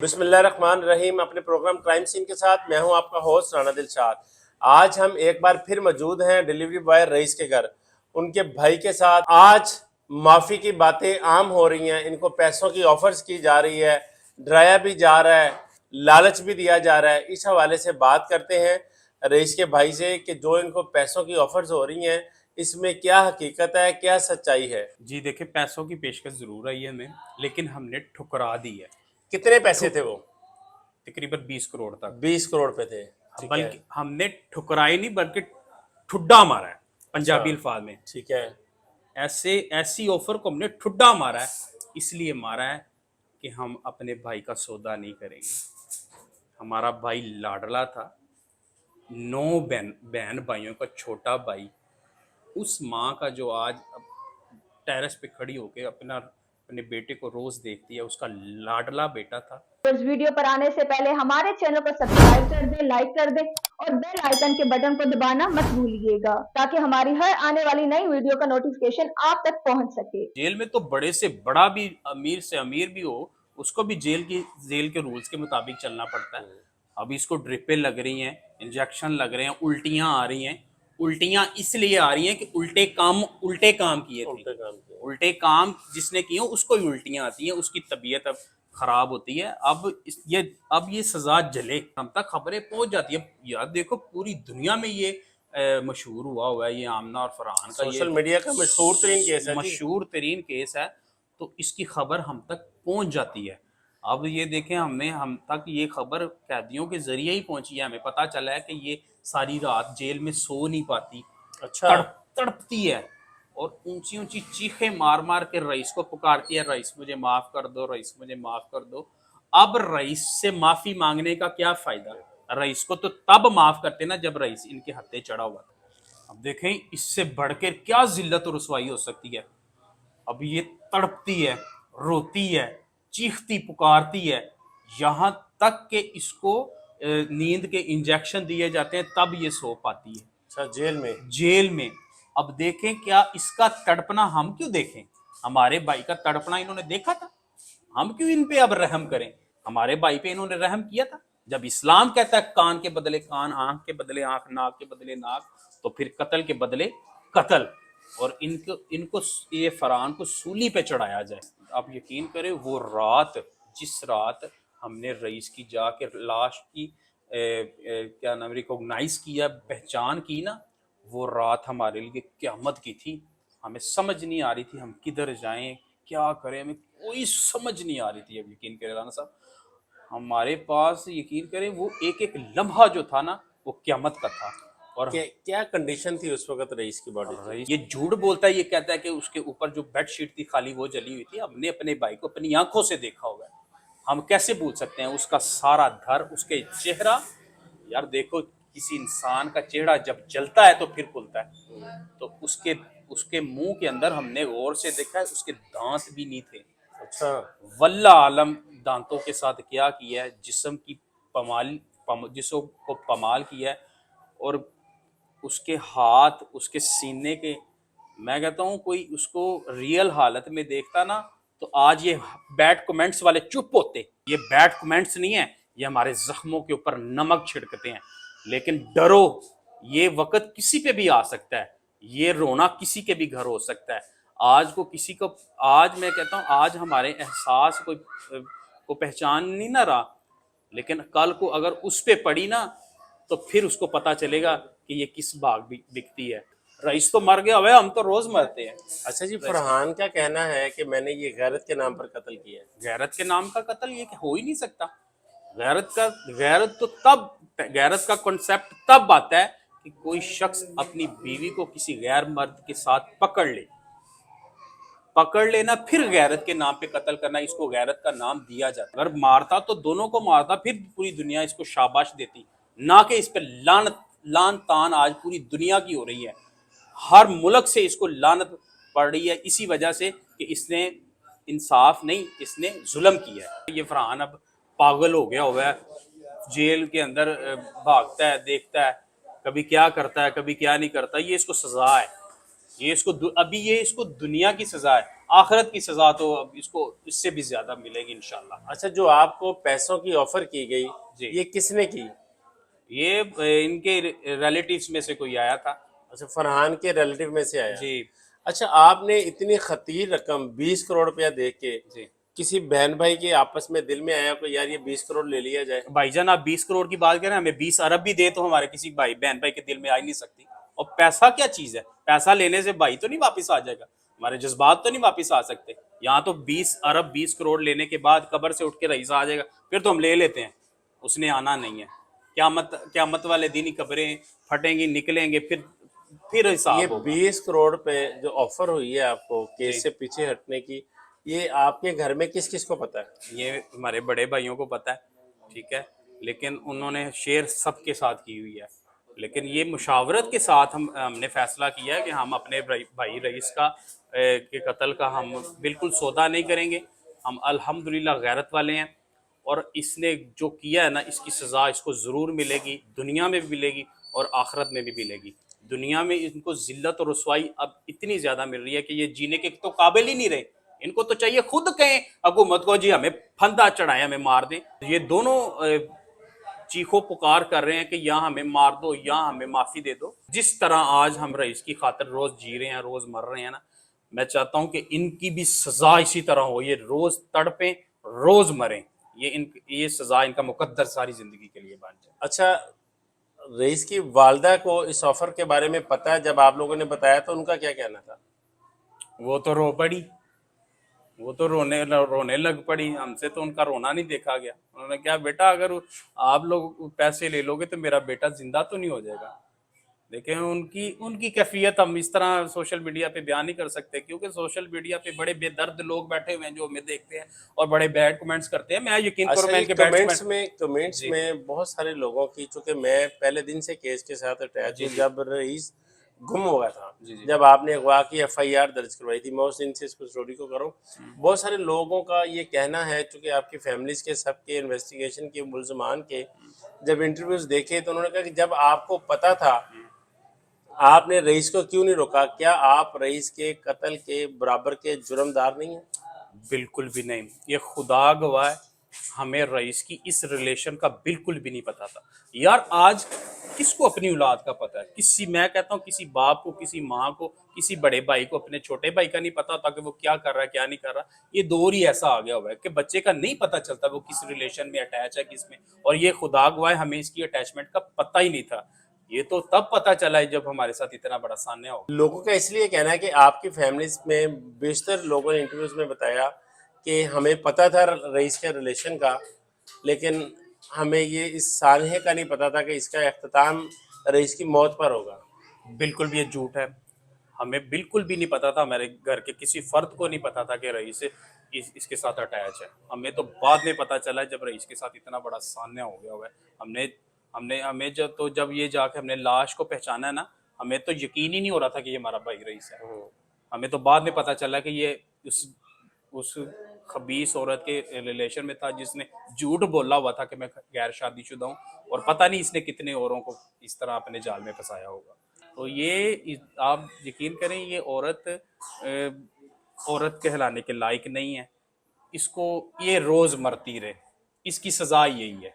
بسم اللہ الرحمن الرحیم. اپنے پروگرام کرائم سین کے ساتھ میں ہوں آپ کا ہوسٹ رانا دلشاد. آج ہم ایک بار پھر موجود ہیں ڈیلیوری بوائے رئیس کے گھر ان کے بھائی کے ساتھ. آج معافی کی باتیں عام ہو رہی ہیں, ان کو پیسوں کی آفرز کی جا رہی ہے, ڈرایا بھی جا رہا ہے, لالچ بھی دیا جا رہا ہے. اس حوالے سے بات کرتے ہیں رئیس کے بھائی سے کہ جو ان کو پیسوں کی آفرز ہو رہی ہیں اس میں کیا حقیقت ہے, کیا سچائی ہے. جی دیکھیں, پیسوں کی پیشکش ضرور آئی ہے ہمیں, لیکن ہم نے ٹھکرا دی ہے. کتنے پیسے تھے وہ؟ تقریباً 20 کروڑ تک. 20 کروڑ پہ تھے. بلکہ ہم نے ٹھکرائی نہیں بلکہ ٹھڈا مارا ہے, پنجابی الفاظ میں. ٹھیک ہے. ایسی آفر کو ہم نے ٹھڈا مارا ہے. اس لیے مارا ہے کہ ہم اپنے بھائی کا سودا نہیں کریں گے. ہمارا بھائی لاڈلا تھا, 9 بہن بھائیوں کا چھوٹا بھائی. اس ماں کا جو آج ٹیرس پہ کھڑی ہو کے اپنے بیٹے کو روز دیکھتی ہے, اس کا لاڈلا بیٹا تھا. اس ویڈیو پر آنے سے پہلے ہمارے چینل کو سبسکرائب کر دیں, لائک کر دیں اور بیل آئیکن کے بٹن کو دبانا مت بھولیے گا تاکہ ہماری ہر آنے والی نئی ویڈیو کا نوٹیفیکیشن آپ تک پہنچ سکے. جیل میں تو بڑے سے بڑا بھی, امیر سے امیر بھی ہو, اس کو بھی جیل کے رولز کے مطابق چلنا پڑتا ہے. ابھی اس کو ڈرپیں لگ رہی ہیں, انجیکشن لگ رہے ہیں, الٹیاں آ رہی ہیں. الٹیاں اس لیے آ رہی ہیں کہ الٹے کام کیے تھے. الٹے کام جس نے کیے اس کو بھی الٹیاں آتی ہیں, اس کی طبیعت اب خراب ہوتی ہے. اب یہ سزا جلے, ہم تک خبریں پہنچ جاتی ہیں. یار دیکھو, پوری دنیا میں یہ مشہور ہوا ہے, یہ آمنہ اور فرحان کا سوشل میڈیا کا مشہور ترین کیس ہے. مشہور ترین کیس ہے, تو اس کی خبر ہم تک پہنچ جاتی ہے. اب یہ دیکھیں, ہم تک یہ خبر قیدیوں کے ذریعے ہی پہنچی ہے. ہمیں پتہ چلا ہے کہ یہ ساری رات جیل میں سو نہیں پاتی, تڑپتی ہے اور اونچی اونچی چیخیں مار مار کے رئیس کو پکارتی ہے, رئیس مجھے معاف کر دو, رئیس مجھے معاف کر دو. اب رئیس سے معافی مانگنے کا کیا فائدہ؟ رئیس کو تو تب معاف کرتے نا جب رئیس ان کے ہتھے چڑھا ہوا تھا. اب دیکھیں اس سے بڑھ کر کیا ذلت و رسوائی ہو سکتی ہے. اب یہ تڑپتی ہے, روتی ہے, چیختی پکارتی ہے, یہاں تک کہ اس کو نیند کے انجیکشن دیے جاتے ہیں تب یہ سو پاتی ہے. جیل میں. اب دیکھیں کیا اس کا تڑپنا ہم کیوں دیکھیں؟ ہمارے بھائی کا تڑپنا انہوں نے دیکھا تھا, ہم کیوں ان پہ اب رحم کریں؟ ہمارے بھائی پہ انہوں نے رحم کیا تھا. جب اسلام کہتا ہے کان کے بدلے کان, آنکھ کے بدلے آنکھ, ناک کے بدلے ناک, تو پھر قتل کے بدلے قتل. اور ان کو یہ فرحان کو سولی پہ چڑھایا جائے. آپ یقین کریں, وہ رات, جس رات ہم نے رئیس کی جا کے لاش کی کیا نام ریکوگنائز کیا, پہچان کی نا, وہ رات ہمارے لیے قیامت کی تھی. ہمیں سمجھ نہیں آ رہی تھی ہم کدھر جائیں, کیا کریں, ہمیں کوئی سمجھ نہیں آ رہی تھی. اب یقین کریں رانا صاحب, ہمارے پاس یقین کریں وہ ایک ایک لمحہ جو تھا نا وہ قیامت کا تھا. اور کیا کنڈیشن تھی اس وقت رئیس کی باڈی؟ یہ جھوٹ بولتا ہے, یہ کہتا ہے کہ اس کے اوپر جو بیڈ شیٹ تھی خالی وہ جلی ہوئی تھی. ہم نے اپنے بھائی کو اپنی آنکھوں سے دیکھا ہوگا, ہم کیسے بھول سکتے ہیں؟ اس کا سارا دھر, اس کے چہرہ, یار دیکھو کسی انسان کا چہرہ جب جلتا ہے تو پھر کھلتا ہے. تو اس کے منہ کے اندر ہم نے غور سے دیکھا ہے, اس کے دانت بھی نہیں تھے. اچھا, واللہ عالم دانتوں کے ساتھ کیا کیا ہے, جسم کو پمال کیا ہے. اور اس کے ہاتھ, اس کے سینے کے, میں کہتا ہوں کوئی اس کو ریئل حالت میں دیکھتا نا تو آج یہ بیڈ کومنٹس والے چپ ہوتے. یہ بیڈ کومنٹس نہیں ہیں, یہ ہمارے زخموں کے اوپر نمک چھڑکتے ہیں. لیکن ڈرو, یہ وقت کسی پہ بھی آ سکتا ہے, یہ رونا کسی کے بھی گھر ہو سکتا ہے. آج کو کسی کو, آج میں کہتا ہوں آج ہمارے احساس کو پہچان نہیں نہ رہا, لیکن کل کو اگر اس پہ پڑی نا تو پھر اس کو پتا چلے گا کہ یہ کس بھاگ بکتی ہے. رئیس تو مر گیا ہوئے, ہم تو روز مرتے ہیں. اچھا جی, فرحان کا کہنا ہے کہ میں نے یہ غیرت کے نام پر قتل کیا ہے. غیرت کے نام کا قتل یہ ہو ہی نہیں سکتا. غیرت کا کنسیپٹ تب آتا ہے کہ کوئی شخص اپنی بیوی کو کسی غیر مرد کے ساتھ پکڑ لینا, پھر غیرت کے نام پہ قتل کرنا, اس کو غیرت کا نام دیا جاتا. اگر مارتا تو دونوں کو مارتا, پھر پوری دنیا اس کو شاباش دیتی, نہ کہ اس پہ لان تان آج پوری دنیا کی ہو رہی ہے. ہر ملک سے اس کو لعنت پڑ رہی ہے اسی وجہ سے کہ اس نے انصاف نہیں, اس نے ظلم کیا ہے. یہ فرحان اب پاگل ہو گیا ہوا ہے, جیل کے اندر بھاگتا ہے, دیکھتا ہے کبھی کیا کرتا ہے کبھی کیا نہیں کرتا. یہ اس کو سزا ہے, یہ اس کو دنیا کی سزا ہے. آخرت کی سزا تو اب اس کو اس سے بھی زیادہ ملے گی انشاءاللہ۔ اچھا، جو آپ کو پیسوں کی آفر کی گئی جی، یہ کس نے کی؟ یہ ان کے ریلیٹیوز میں سے کوئی آیا تھا۔ اچھا، فرحان کے ریلیٹیو میں سے آیا۔ جی اچھا، آپ نے اتنی خطیر رقم 20 کروڑ روپیہ دیکھ کے جی کسی بہن بھائی کے آپس میں دل میں آیا کہ یار یہ 20 کروڑ لے لیا جائے؟ بھائی جان، آپ 20 کروڑ کی بات کریں، ہمیں 20 ارب بھی دے تو ہمارے کسی بھائی بہن بھائی کے دل میں آ ہی نہیں سکتی۔ اور پیسہ کیا چیز ہے؟ پیسہ لینے سے بھائی تو نہیں واپس آ جائے گا، ہمارے جذبات تو نہیں واپس آ سکتے۔ یہاں تو 20 ارب 20 کروڑ لینے کے بعد قبر سے اٹھ کے رئیس آ جائے گا، پھر تو ہم لے لیتے ہیں، اس نے آنا نہیں ہے۔ قیامت والے دن ہی قبریں پھٹیں گی، نکلیں گے، پھر یہ حساب ہوگا۔ 20 کروڑ پہ جو آفر ہوئی ہے آپ کو جی، کیس سے پیچھے ہٹنے کی، یہ آپ کے گھر میں کس کس کو پتا ہے؟ یہ ہمارے بڑے بھائیوں کو پتہ ہے، ٹھیک ہے، لیکن انہوں نے شیئر سب کے ساتھ کی ہوئی ہے، لیکن یہ مشاورت کے ساتھ ہم نے فیصلہ کیا ہے کہ ہم اپنے بھائی رئیس کے قتل کا ہم بالکل سودا نہیں کریں گے۔ ہم الحمدللہ غیرت والے ہیں، اور اس نے جو کیا ہے نا، اس کی سزا اس کو ضرور ملے گی، دنیا میں بھی ملے گی اور آخرت میں بھی ملے گی۔ دنیا میں ان کو ذلت اور رسوائی اب اتنی زیادہ مل رہی ہے کہ یہ جینے کے تو قابل ہی نہیں رہے۔ ان کو تو چاہیے خود کہیں حکومت کو، جی ہمیں پھندا چڑھائیں، ہمیں مار دیں۔ یہ دونوں چیخو پکار کر رہے ہیں کہ یا ہمیں مار دو یا ہمیں معافی دے دو۔ جس طرح آج ہم رئیس کی خاطر روز جی رہے ہیں، روز مر رہے ہیں نا، میں چاہتا ہوں کہ ان کی بھی سزا اسی طرح ہو، یہ روز تڑپیں، روز مریں، یہ سزا ان کا مقدر ساری زندگی کے لیے بن جائے۔ اچھا، رئیس کی والدہ کو اس آفر کے بارے میں پتا ہے؟ جب آپ لوگوں نے بتایا تو ان کا کیا کہنا تھا؟ وہ تو رو پڑی، وہ تو رونے لگ پڑی، ہم سے تو ان کا رونا نہیں دیکھا گیا۔ انہوں نے کہا بیٹا اگر آپ لوگ پیسے لے لو گے تو میرا بیٹا زندہ تو نہیں ہو جائے گا۔ دیکھیں ان کی کیفیت ہم اس طرح سوشل میڈیا پہ بیان نہیں کر سکتے، کیونکہ سوشل میڈیا پہ بڑے بے درد لوگ بیٹھے ہوئے ہیں جو ہمیں دیکھتے ہیں اور بڑے بیڈ کمنٹس کرتے ہیں۔ میں یقین کروں میں ان کے بیڈ کمنٹس جی میں بہت سارے لوگوں کی، چونکہ میں پہلے دن سے کیس کے ساتھ اٹیچ جی ہوں، جی جب رئیس گم ہوا تھا، جی جی جب آپ نے اغوا کی FIR درج کروائی تھی، میں اس دن سے اس اسٹوری کو کروں۔ بہت سارے لوگوں کا یہ کہنا ہے، چونکہ آپ کی فیملیز کے سب کے انویسٹیگیشن کے ملزمان کے جب انٹرویوز دیکھے تو انہوں نے کہا کہ جب آپ کو پتا تھا آپ نے رئیس کو کیوں نہیں روکا؟ کیا آپ رئیس کے قتل کے برابر کے جرم دار نہیں ہیں؟ بالکل بھی نہیں، یہ خدا گواہ ہے، ہمیں رئیس کی اس ریلیشن کا بالکل بھی نہیں پتا تھا۔ یار آج کس کو اپنی اولاد کا پتا ہے؟ میں کہتا ہوں کسی باپ کو، کسی ماں کو، کسی بڑے بھائی کو اپنے چھوٹے بھائی کا نہیں پتا ہوتا کہ وہ کیا کر رہا ہے کیا نہیں کر رہا۔ یہ دور ہی ایسا آ گیا ہوا ہے کہ بچے کا نہیں پتا چلتا وہ کس ریلیشن میں اٹیچ ہے، کس میں، اور یہ خدا گواہ ہے ہمیں اس کی اٹیچمنٹ کا پتہ ہی نہیں تھا۔ یہ تو تب پتا چلا ہے جب ہمارے ساتھ اتنا بڑا سانحہ ہو۔ لوگوں کا اس لیے کہنا ہے کہ آپ کی فیملیز میں بیشتر لوگوں نے انٹرویوز میں بتایا کہ ہمیں پتا تھا رئیس کے ریلیشن کا، لیکن ہمیں یہ اس سانحے کا نہیں پتا تھا کہ اس کا اختتام رئیس کی موت پر ہوگا۔ بالکل بھی یہ جھوٹ ہے، ہمیں بالکل بھی نہیں پتا تھا، ہمارے گھر کے کسی فرد کو نہیں پتا تھا کہ رئیس اس کے ساتھ اٹیچ ہے۔ ہمیں تو بعد میں پتا چلا جب رئیس کے ساتھ اتنا بڑا سانحہ ہو گیا ہوا ہے۔ ہمیں جب یہ جا کے ہم نے لاش کو پہچانا ہے نا، ہمیں تو یقین ہی نہیں ہو رہا تھا کہ یہ ہمارا بھائی رئیس ہے۔ ہمیں تو بعد میں پتا چلا کہ یہ اس خبیث عورت کے ریلیشن میں تھا جس نے جھوٹ بولا ہوا تھا کہ میں غیر شادی شدہ ہوں، اور پتہ نہیں اس نے کتنے اوروں کو اس طرح اپنے جال میں پھنسایا ہوگا۔ تو یہ آپ یقین کریں، یہ عورت کہلانے کے لائق نہیں ہے۔ اس کو یہ روز مرتی رہے، اس کی سزا یہی ہے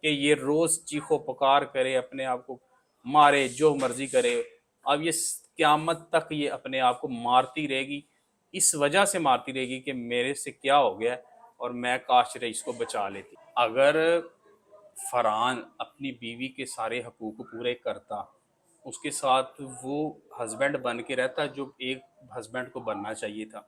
کہ یہ روز چیخو پکار کرے، اپنے آپ کو مارے، جو مرضی کرے۔ اب یہ قیامت تک یہ اپنے آپ کو مارتی رہے گی، اس وجہ سے مارتی رہے گی کہ میرے سے کیا ہو گیا اور میں کاش رئیس کو بچا لیتی۔ اگر فرحان اپنی بیوی کے سارے حقوق پورے کرتا، اس کے ساتھ وہ ہسبینڈ بن کے رہتا جو ایک ہسبینڈ کو بننا چاہیے تھا،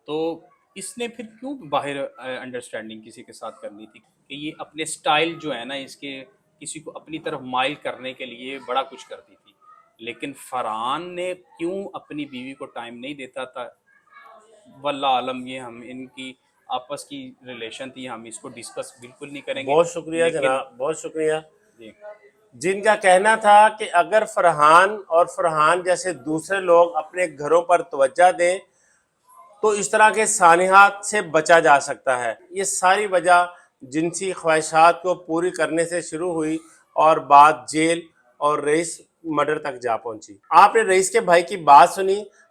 تو اس نے پھر کیوں باہر انڈرسٹینڈنگ کسی کے ساتھ کرنی تھی؟ کہ یہ اپنے سٹائل جو ہے نا، اس کے کسی کو اپنی طرف مائل کرنے کے لیے بڑا کچھ کرتی تھی، لیکن فرحان نے کیوں اپنی بیوی کو ٹائم نہیں دیتا تھا؟ واللہ عالم، یہ ہم ان کی آپس کی ریلیشن تھی، ہم اس کو ڈسکس بالکل نہیں کریں گے۔ بہت شکریہ جناب، بہت شکریہ۔ جی جن کا کہنا تھا کہ اگر فرحان اور فرحان جیسے دوسرے لوگ اپنے گھروں پر توجہ دیں تو اس طرح کے سانحات سے بچا جا سکتا ہے۔ یہ ساری وجہ جنسی خواہشات کو پوری کرنے سے شروع ہوئی اور بات جیل اور رئیس مرڈر تک جا پہنچی۔ آپ نے رئیس کے بھائی کی بات سنی،